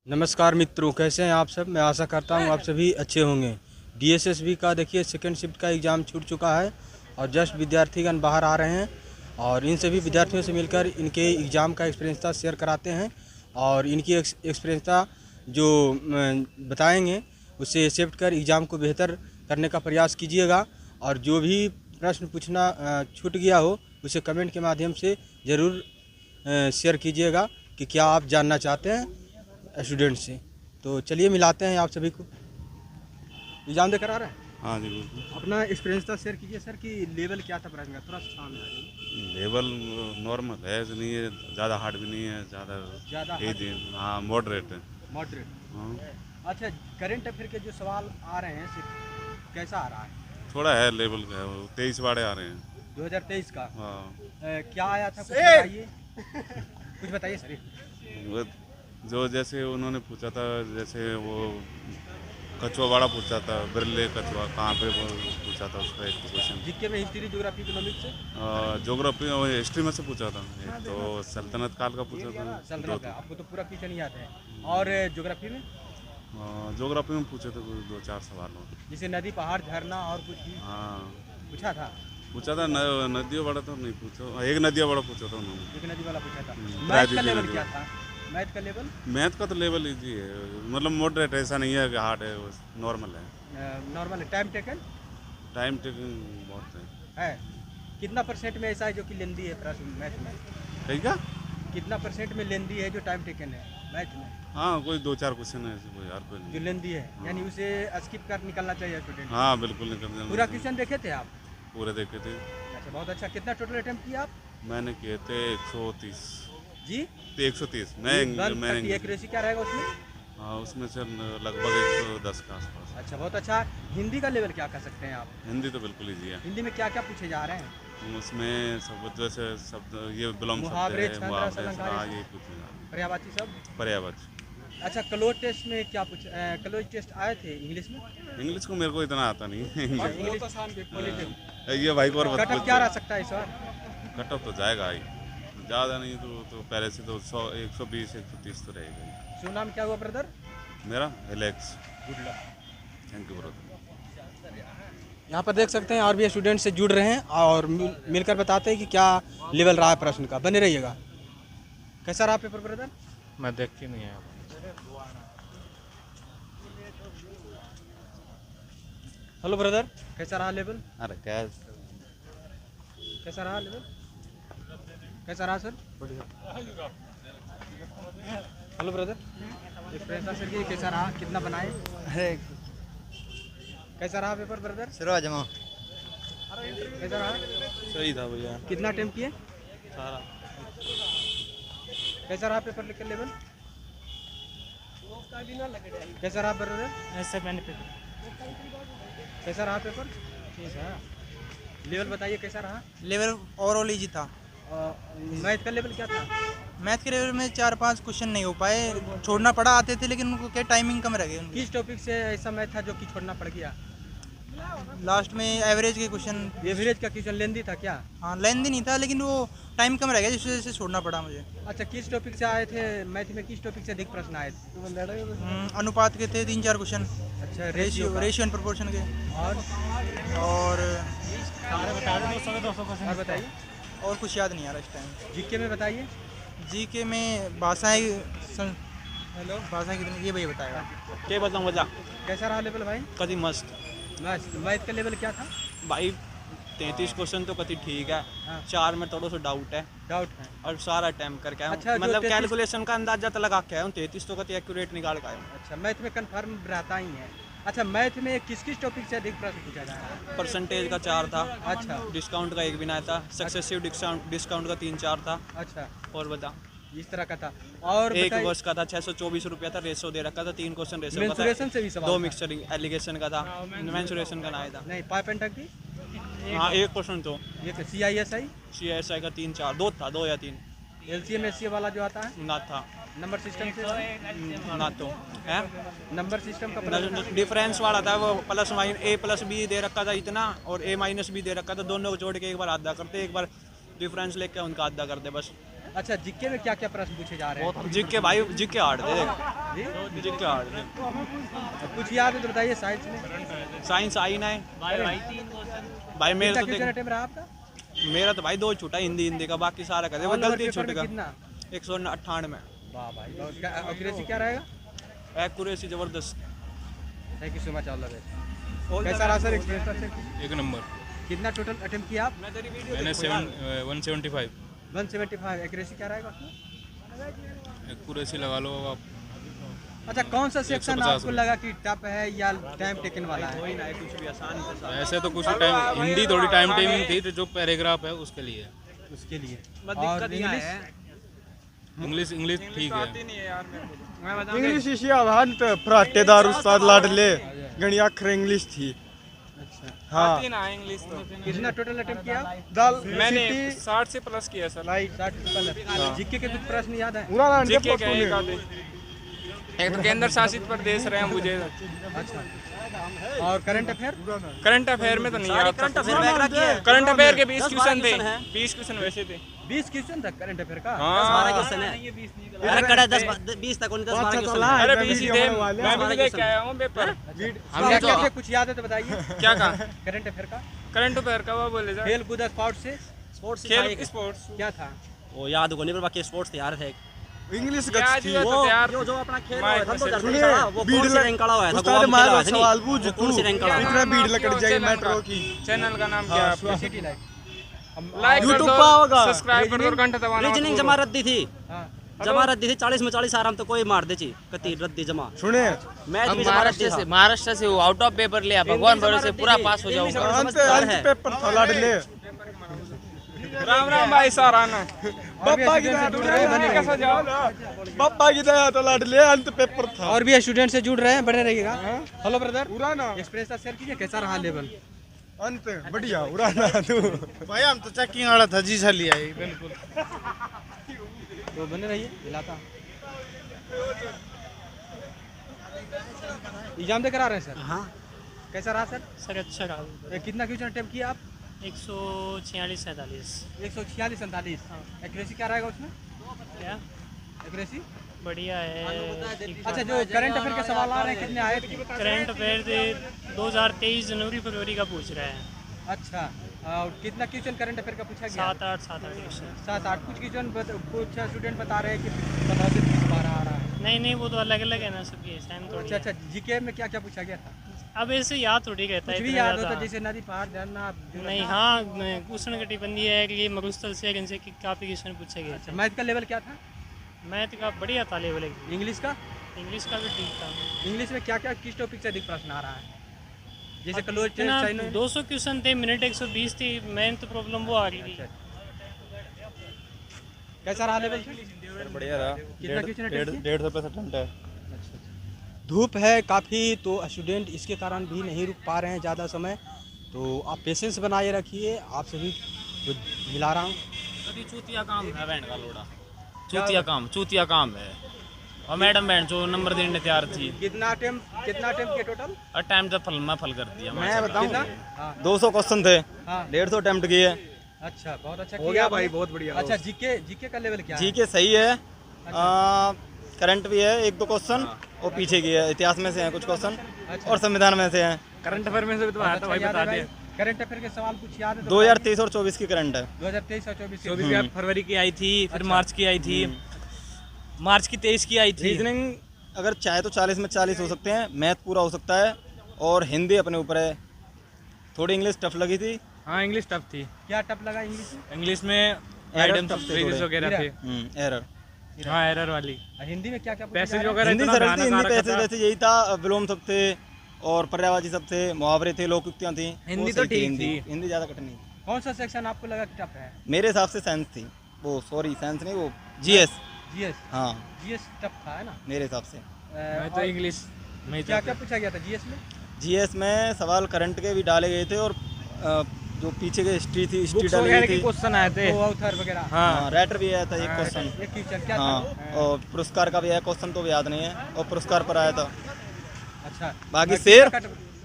नमस्कार मित्रों, कैसे हैं आप सब। मैं आशा करता हूं आप सभी अच्छे होंगे। डीएसएसबी का देखिए सेकंड शिफ्ट का एग्ज़ाम छूट चुका है और जस्ट विद्यार्थीगण बाहर आ रहे हैं और इन सभी विद्यार्थियों से मिलकर इनके एग्ज़ाम का एक्सपीरियंसता शेयर कराते हैं और इनकी एक्सपीरियंसता जो बताएंगे उससे एक्सेप्ट कर एग्ज़ाम को बेहतर करने का प्रयास कीजिएगा और जो भी प्रश्न पूछना छूट गया हो उसे कमेंट के माध्यम से ज़रूर शेयर कीजिएगा कि क्या आप जानना चाहते हैं स्टूडेंट से। तो चलिए मिलाते हैं आप सभी को। एग्जाम देकर आ रहे हैं? हाँ जी बिल्कुल। अपना एक्सपीरियंस तो शेयर कीजिए सर कि लेवल क्या था प्रश्न का, थोड़ा सा सामने आ जाइए। लेवल नॉर्मल है, ऐसे नहीं है, ज़्यादा हार्ड भी नहीं है, ज़्यादा इजी। हाँ मॉडरेट है। मॉडरेट। हाँ अच्छा, करंट अफेयर के जो सवाल आ रहे हैं कैसा आ रहा है? थोड़ा है लेवल का है, वो 23 वाड़े आ रहे हैं 2023 का। हाँ। क्या आया था कुछ बताइए। कुछ बताइए सर। वो जो जैसे उन्होंने पूछा था, जैसे वो कछुआ वाड़ा पूछा था, बिरले कछुआ कहाँ पे वो पूछा था, उसका एक क्वेश्चन। जीके में हिस्ट्री, ज्योग्राफी, इकोनॉमिक्स से ज्योग्राफी और हिस्ट्री में से पूछा था। एक तो सल्तनत काल का पूछा था। सल्तनत का आपको तो पूरा क्वेश्चन याद है। और ज्योग्राफी में ज्योग्राफी में पूछे थे कुछ 2-4 सवाल और। जैसे नदी, पहाड़, झरना और कुछ भी हाँ पूछा था। पूछा था। नदियों बड़ा तो नहीं पूछा, एक नदियों बड़ा पूछा था उन्होंने। एक नदी वाला पूछा था। मैथ प्रायद्वीपीय का लेवल नदी क्या वाला। था? मैथ का लेवल मैथ का तो लेवल इजी है, मतलब मॉडरेट है, ऐसा नहीं है कि हार्ड है, नॉर्मल है। नॉर्मल है। टाइम टेकन टाइम टेकिंग बहुत है। है। कितना परसेंट में ऐसा है जो कि लेंदी है प्रश्न मैथ में? ठीक है। कितना परसेंट में लेंदी है जो टाइम टेकन है मैथ में? हाँ कोई 2-4 क्वेश्चन है ऐसे, कोई यार कोई जो नहीं। लेंदी है यानी उसे स्किप कर निकलना चाहिए स्टूडेंट। हाँ बिल्कुल निकल जाना। पूरा क्वेश्चन देखे थे आप? पूरे देखे थे। अच्छा, बहुत अच्छा। कितना टोटल अटेम्प्ट किया आप? मैंने किए थे 130। जी 130 मैंने एक्यूरेसी क्या रहेगा उसमें? हाँ उसमें से लगभग 110 के आसपास। अच्छा, बहुत अच्छा। हिंदी का लेवल क्या कर सकते हैं आप? हिंदी तो बिल्कुल ईजी है। हिंदी में क्या क्या पूछे जा रहे हैं? उसमें सब जैसे शब्द ये विलोम शब्द मुहावरे, है, छंद, मुहावरे, अलंकार, हाँ ये कुछ पर्यायवाची सब। पर्यायवाची। अच्छा, क्लोज टेस्ट में क्या क्लोज टेस्ट आए थे इंग्लिश में? इंग्लिश को मेरे को इतना आता नहीं है। इंग्लिश ये भाई को और कट ऑफ क्या रह सकता है इस बार? कट ऑफ तो जाएगा ही, ज़्यादा नहीं तो पहले से तो 100 120 130 तो रहेगा ही। शुभ नाम क्या हुआ ब्रदर? मेरा Alex. Good luck. Thank you brother. यहाँ पर देख सकते हैं और भी स्टूडेंट से जुड़ रहे हैं और मिलकर बताते हैं कि क्या लेवल रहा है प्रश्न का। बने रहिएगा। कैसा रहा पेपर ब्रदर? मैं देख के नहीं आया। हेलो ब्रदर, कैसा रहा लेवल? अरे क्या कैसा रहा लेवल? कैसा रहा sir? Hello brother, experience sir की कैसा रहा? कितना बनाए? कैसा रहा पेपर ब्रदर? सिरा जमा कैसा रहा? सही था भैया। कितना अटेम्प्ट किए? सारा कैसा रहा पेपर लिखकर लेवल? कैसा रहा ब्रदर? ऐसे मैंने पेपर कैसा रहा पेपर? ठीक है। लेवल बताइए कैसा रहा? लेवल ओवरऑल ईजी था। मैथ का लेवल क्या था? मैथ के लेवल में 4-5 क्वेश्चन नहीं हो पाए, छोड़ना पड़ा। आते थे लेकिन उनको क्या टाइमिंग कम रह गई उनकी। किस टॉपिक से ऐसा मैथ था जो कि छोड़ना पड़ गया? लास्ट में एवरेज के क्वेश्चन। एवरेज का क्वेश्चन लेंदी था क्या? हाँ लेंदी नहीं था लेकिन वो टाइम कम रह गया जिस वजह से छोड़ना पड़ा मुझे। अच्छा, किस टॉपिक से आए थे मैथ में? किस टॉपिक से अधिक प्रश्न आए थे? अनुपात के थे 3-4 क्वेश्चन, अच्छा, रेशियो एंड प्रोपोर्शन के। और और बताइए। और कुछ याद नहीं आ रहा इस टाइम। जीके में बताइए। जीके में भाषाएं कितनी, ये भैया बताएगा। क्या बताऊँ बता। कैसा रहा लेवल भाई? कभी मस्त मैथ का लेवल क्या था? भाई 33 क्वेश्चन तो कभी ठीक है। हाँ। 4 में थोड़ा सा डाउट है डाउट है। और सारा अटेम्प्ट करके आया हूँ। अच्छा, जो मतलब 33 कैलकुलेशन का अंदाजा तो लगा के आया हूँ। 33 तो कभी एक्यूरेट निकाल के आया हूँ। अच्छा, मैथ में कंफर्म रहता ही है। अच्छा, मैथ में किस किस टॉपिक से अधिक प्रश्न पूछा जा रहा है? परसेंटेज का 4 था। अच्छा डिस्काउंट का 1 भी ना था। सक्सेसिव डिस्काउंट का 3-4 था। अच्छा, और बता, इस तरह का था। और एक बताइए, वर्ष का था 624 रुपया था। रेसो दे रखा था 3 क्वेश्चन रेसो का था। मेंसुरेशन से भी सवाल 2 था? मिक्सचर एलिगेशन का था। मेंसुरेशन का ना था। नहीं, पाइप एंड टंकी? हाँ 1 क्वेश्चन तो ये CISI? CSI का 3-4 2 था, 2 या 3 LCM SCA वाला जो आता है ना था। नंबर सिस्टम से? ना तो है। नंबर सिस्टम का प्रश्न? डिफरेंस वाला था वो प्लस माइनस A+B दे रखा था इतना और A- भी दे रखा था। दोनों को जोड़ के एक बार आधा करते, एक बार डिफरेंस लेके उनका आधा करते बस। अच्छा, जीके में क्या क्या प्रश्न पूछे जा रहे हैं? जीके भाई जीके हार्ड थे जी? जीके हार्ड थे। कुछ याद है तो बताइए। साइंस में साइंस आई ना है भाई मेरे कितना तो क्वेश्चन देख अटेम्प्ट रहा आपका? मेरा तो भाई 2 छूटा हिंदी का, बाकी सारा कर दे वो All over गलती पेपर छूट में गया। कितना? 198 वाह भाई, एक्यूरेसी क्या रहेगा? एक्यूरेसी जबरदस्त। Thank you so much, all the best. कैसा रहा सर एक्सपीरियंस? एक नंबर। कितना टोटल अटेम्प्ट किया आप? मैंने 175 175। एक्यूरेसी क्या रहेगा उसमें? एक्यूरेसी लगा लो आप। अच्छा, कौन सा सेक्शन 150 आपको लगा कि टफ है या टाइम टेकन वाला है? कोई ना है, कुछ भी आसान के साथ। ऐसे तो कुछ टाइम हिंदी थोड़ी टाइम टेमिंग थी, तो जो पैराग्राफ है उसके लिए। उसके लिए बस और दिक्कत यहाँ इंग्लिश? है इंग्लिश ठीक है। नहीं है यार मेरे को। मैं बताऊं इंग्लिश इसी आभान पे फराटेदार उस्ताद लाडले गणी अक्षर इंग्लिश थी। अच्छा, हाँ ना इंग्लिश तो कितना टोटल अटेम्प्ट किया? दाल मैंने सिटी 60 से प्लस किया सर। लाइक 60 जीके के कुछ प्रश्न याद है? पूरा नाम जीके जब के एक आधे। एक तो केंद्र शासित प्रदेश रहे हैं मुझे। अच्छा, और करंट अफेयर? करंट अफेयर में तो नहीं याद था। करंट अफेयर के 20 क्वेश्चन थे, 20 क्वेश्चन वैसे थे। 20 क्वेश्चन तक करंट अफेयर का? हाँ अरे कड़ा 10-20 तक 19-12 क्वेश्चन है। अरे 20 ही थे, मैं भी देख के आया हूँ पेपर। क्या क्या क्या कुछ याद है तो बताइए। क्या कहा? करंट अफेयर का? करंट अफेयर का वो बोले जा। खेल कूद स्पोर्ट्स से स्पोर्ट्स खेल स्पोर्ट्स क्या था? वो याद को नहीं, पर बाकी स्पोर्ट्स यार थे। इंग्लिश क्या गच थी। जो वो यार जो अपना खेल माइक हुआ था से 2023 का, वो कौन सी रैंक का हुआ था? उस्ताद मारो सवाल वो पूछ कौन सी रैंक का हुआ था? इतना भीड़ लकड़ जाएगी मेट्रो की। चैनल का नाम क्या है? City life. लाइक कर YouTube दो, पे होगा। सब्सक्राइब कर दो और घंटा दबाना मत रीजनिंग भूलो। जमा रद्दी थी, हाँ, जमा रद्दी थी 40 में 40 आराम तो कोई मार दे ची कती रद्दी जमा। सुने मैथ भी जमा रद्दी था। महाराष्ट्र से वो आउट ऑफ पेपर लिया, भगवान भरोसे पूरा पास हो जाऊंगा। अंत पेपर था लाडले। राम राम भाई साराना। बप्पा की दया तो कैसा जाओ? बप्पा की दया तो लाडले अंत पेपर था। और भी स्टूडेंट से जुड़ रहे हैं, बने रहिएगा। हेलो ब्रदर, पूरा ना एक्सपीरियंस शेयर कीजिए, कैसा रहा लेवल? अंत बढ़िया उड़ाना तू। भाई हम तो चेकिंग वाला था जी साली आई बिल्कुल। तो बने रहिए, मिलाता एग्जाम देकर आ रहे हैं सर? हाँ कैसा रहा सर? सर अच्छा रहा। कितना क्वेश्चन अटेम्प्ट किया आप? 146-47 146-47। एक्यूरेसी क्या रहेगा उसमें? क्या एक्यूरेसी बढ़िया है। अच्छा, जो करंट अफेयर के सवाल आ रहे हैं कितने आए थे? करंट अफेयर 2023 जनवरी फरवरी का पूछ रहा है। अच्छा, और कितना क्वेश्चन करंट अफेयर का पूछा गया? 7-8 क्वेश्चन। 7-8। कुछ क्वेश्चन कुछ स्टूडेंट बता रहे हैं कि 15 से 20 बार आ रहा है। नहीं वो तो अलग अलग है ना सबकी, सेम थोड़ी अच्छा है। अच्छा, जीके में क्या क्या पूछा गया था? अब ऐसे याद थोड़ी रहता है कुछ भी इतना याद ज़्यादा। होता, जैसे नदी पहाड़ झरना? नहीं हाँ, उष्ण कटिबंधीय है कि मरुस्थल से इनसे काफ़ी क्वेश्चन पूछे गए थे। मैथ का लेवल क्या था? मैथ का बढ़िया था लेवल। इंग्लिश का? इंग्लिश का भी ठीक था। इंग्लिश में क्या क्या किस टॉपिक से अधिक प्रश्न आ रहा है? जैसे क्लोज इतना चाइना। 200 क्वेश्चन थे, मिनट 120 थी, मेन तो प्रॉब्लम वो आ रही थी। कैसा रहा लेवल? बढ़िया रहा। कितना क्वेश्चन अटेम्प्ट किए? 150 अटेम्प्ट है। धूप है काफ़ी, तो स्टूडेंट इसके कारण भी नहीं रुक पा रहे हैं ज़्यादा समय, तो आप पेशेंस बनाए रखिए। आप सभी को मिला रहा हूँ। अभी चूतिया काम है बैंड का लोड़ा, चूतिया काम है। और मैडम बैंड जो नंबर देने तैयार थी, कितना अटेम्प्ट किए टोटल? और टाइम तो फल कर दिया। मैं बताऊं कितना? हाँ 200 क्वेश्चन थे, हाँ। 150 अटेम्प्ट किए। अच्छा, बहुत अच्छा हो गया आपने। भाई, बहुत बढ़िया। अच्छा, जीके का लेवल क्या है? जी के सही है। करंट भी है 1-2 क्वेश्चन, और पीछे की है इतिहास में से हैं कुछ क्वेश्चन, अच्छा। और संविधान में से हैं। करंट अफेयर में से भी तो आया था भाई, बता दे। करंट अफेयर के सवाल कुछ याद है तो 2023 और 24 की करंट है। 2023 और 24 24 फरवरी की आई थी, फिर मार्च की आई थी, मार्च की 23 की आई थी। रीजनिंग अगर चाहे तो 40 में 40 हो सकते हैं, मैथ पूरा हो सकता है, और हिंदी अपने ऊपर है। थोड़ी इंग्लिश टफ लगी थी। हाँ इंग्लिश टफ थी। क्या टप लगा इंग्लिश में? इंग्लिश में Error आइटम्स टफ थे फ्रेजेस थोड़े। वगैरह थे। एरर। हाँ एरर वाली। और हिंदी में क्या क्या पूछा पैसेज जा रहा है? वगैरह हिंदी इतना सरल थी, भयानक हिंदी आ रखा पैसे था। वैसे यही था, विलोम सब थे और पर्यायवाची सब थे, मुहावरे थे, लोकोक्तियाँ थी। हिंदी वो तो सही थी, ठीक थी। हिंदी ज़्यादा कठिन नहीं थी। कौन सा सेक्शन आपको लगा टफ है? मेरे हिसाब से साइंस थी, वो सॉरी साइंस नहीं, वो जीएस। जीएस? हाँ जीएस टफ था, है ना? मेरे हिसाब से। मैं तो और इंग्लिश में क्या क्या पूछा गया था जीएस में? जीएस में सवाल करंट के भी डाले गए थे, और जो पीछे की हिस्ट्री थी, हिस्ट्री डाली वगैरह गई के थी। क्वेश्चन आए थे। तो ऑथर वगैरह? हाँ राइटर भी आया था एक क्वेश्चन। एक क्वेश्चन क्या हाँ, था? और पुरस्कार का भी आया क्वेश्चन, तो भी याद नहीं है, और पुरस्कार पर आया था। अच्छा, बाकी शेर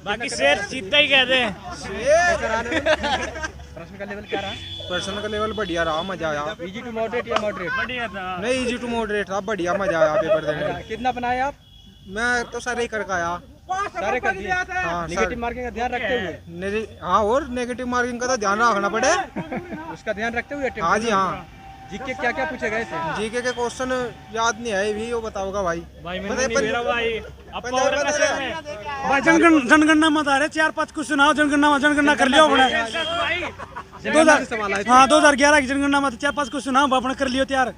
बाकी शेर जीतता ही कहते हैं। कैसा रहा लेवल? प्रश्न का लेवल क्या रहा? प्रश्न का लेवल बढ़िया रहा, मजा आया। इजी टू मॉडरेट या मॉडरेट? नहीं, इजी टू मॉडरेट था, बढ़िया मजा आया पेपर देने में। कितना बनाए आप? मैं तो सारे ही करके आया। सारे कर दिए? हाँ, नेगेटिव मार्किंग का ध्यान रखते हुए? हाँ, और नेगेटिव मार्किंग का तो ध्यान रखना पड़े। उसका ध्यान रखते हुए? हाँ जी हाँ। जीके क्या क्या पूछे गए थे? जीके के क्वेश्चन याद नहीं है भी, वो बताओगा भाई। भाई जनगणना मत आ रहे, 4-5 क्वेश्चन आओ। जनगणना कर लियो अपने। 2011 की जनगणना मत 4-5 क्वेश्चन आओ अपने कर लियो तैयार।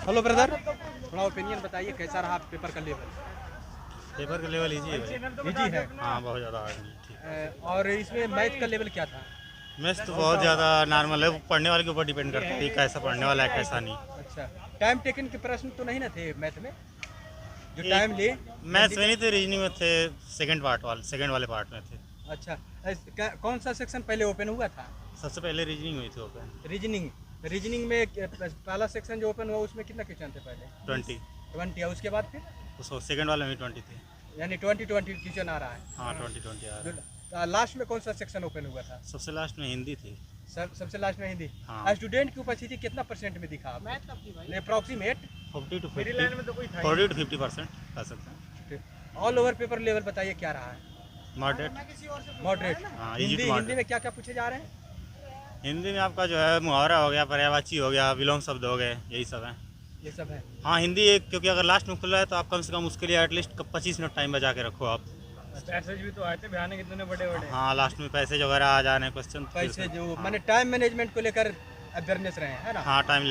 हेलो ब्रदर, थोड़ा ओपिनियन बताइए, कैसा रहा पेपर का लेवल? पेपर का लेवल इजी है। इजी है? हाँ, बहुत ज़्यादा हार्ड नहीं। और इसमें मैथ का लेवल क्या था? मैथ्स तो बहुत ज़्यादा नॉर्मल है, पढ़ने वाले के ऊपर डिपेंड करता है कैसा पढ़ने वाला है कैसा नहीं। अच्छा, टाइम टेकन के प्रश्न तो नहीं ना थे मैथ में, जो टाइम ले? मैथ्स में नहीं थे, रीजनिंग में थे, सेकंड वाले पार्ट में थे। अच्छा, कौन सा सेक्शन पहले ओपन हुआ था? सबसे पहले रीजनिंग हुई थी ओपन। रीजनिंग में पहला सेक्शन जो ओपन हुआ उसमें कितना क्वेश्चन थे पहले? 20। और उसके बाद फिर उसको सेकंड वाले में 20 थे, यानी 20 क्वेश्चन आ रहा है। हाँ 20 आ रहा है। लास्ट में कौन सा सेक्शन ओपन हुआ था? सबसे लास्ट में हिंदी थी। सबसे लास्ट में हिंदी। हाँ। स्टूडेंट की उपस्थिति कितना परसेंट में दिखा? अप्रॉक्सिमेट 40 to 50% कह सकते हैं। ऑल ओवर पेपर लेवल बताइए क्या रहा है? मॉडरेट। हाँ, हिंदी में क्या क्या पूछे जा रहे हैं? हिंदी में आपका जो है मुहावरा हो गया, पर्यायवाची हो गया, विलोम शब्द हो गए, यही सब है। ये सब है? हाँ, हिंदी एक, क्योंकि अगर लास्ट में खुल रहा है तो आप कम से कम उसके लिए एटलीस्ट 25 मिनट टाइम बचा के रखो आप। पैसेज भी तो आए थे, बयान कितने बड़े। हाँ, लास्ट में पैसेज वगैरह आ जा रहे हैं क्वेश्चन। पैसे जो मैंने टाइम मैनेजमेंट को लेकर अवेयरनेस रहे हैं, है ना? हाँ, टाइम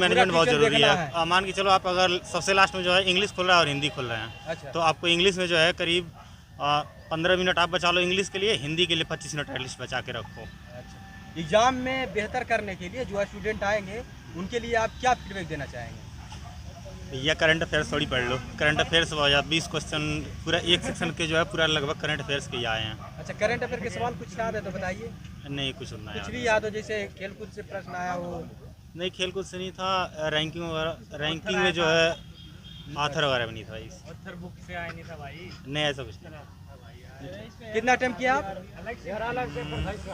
मैनेजमेंट बहुत जरूरी है। मान के चलो आप अगर सबसे लास्ट में जो है इंग्लिश खुल रहा है और हिंदी खुल रहे हैं, अच्छा, तो आपको इंग्लिश में जो है करीब 15 मिनट आप बचा लो इंग्लिश के लिए, हिंदी के लिए 25 मिनट एटलीस्ट बचा के रखो। अच्छा। एग्जाम में बेहतर करने के लिए जो स्टूडेंट आएंगे उनके लिए आप क्या फीडबैक देना चाहेंगे? भैया करंट अफेयर्स थोड़ी पढ़ लो। करंट अफेयर्स बहुत ज़्यादा 20 क्वेश्चन पूरा एक सेक्शन के जो है पूरा लगभग करंट अफेयर्स के ही आए हैं। अच्छा, करंट अफेयर के सवाल कुछ याद है तो बताइए। नहीं, कुछ सुनना कुछ भी याद हो, जैसे खेलकूद से प्रश्न आया हो? नहीं, खेलकूद से नहीं था। रैंकिंग में जो है आथर वगैरह भी नहीं था। ऑथर बुक से आया नहीं था भाई? नहीं, ऐसा कुछ नहीं। कितना अटेम्प्ट किया आप?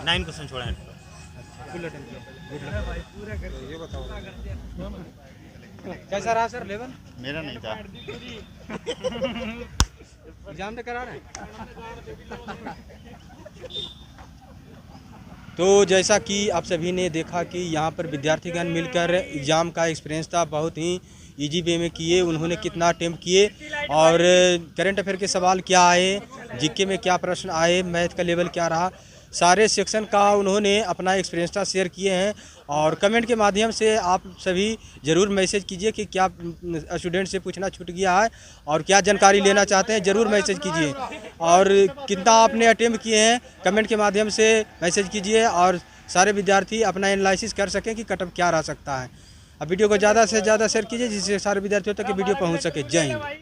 9 क्वेश्चन छोड़े हैं। फुल अटेम्प्ट किया। ये बताओ कैसा रहा सर लेवल? मेरा नहीं था। एग्जाम तो करा रहे हैं। तो जैसा कि आप सभी ने देखा कि यहाँ पर विद्यार्थीगण मिलकर एग्ज़ाम का एक्सपीरियंस था, बहुत ही इजी वे में किए, उन्होंने कितना अटेम्प्ट किए और करंट अफेयर के सवाल क्या आए, जीके में क्या प्रश्न आए, मैथ का लेवल क्या रहा, सारे सेक्शन का उन्होंने अपना एक्सपीरियंस शेयर किए हैं। और कमेंट के माध्यम से आप सभी ज़रूर मैसेज कीजिए कि क्या स्टूडेंट से पूछना छूट गया है और क्या जानकारी लेना चाहते हैं, ज़रूर मैसेज कीजिए। और कितना आपने अटेम्प्ट किए हैं कमेंट के माध्यम से मैसेज कीजिए और सारे विद्यार्थी अपना एनालिसिस कर सकें कि कट ऑफ क्या रह सकता है। अब वीडियो को ज़्यादा से ज़्यादा शेयर कीजिए जिससे सारे विद्यार्थियों तक वीडियो पहुँच सके। जय हिंद।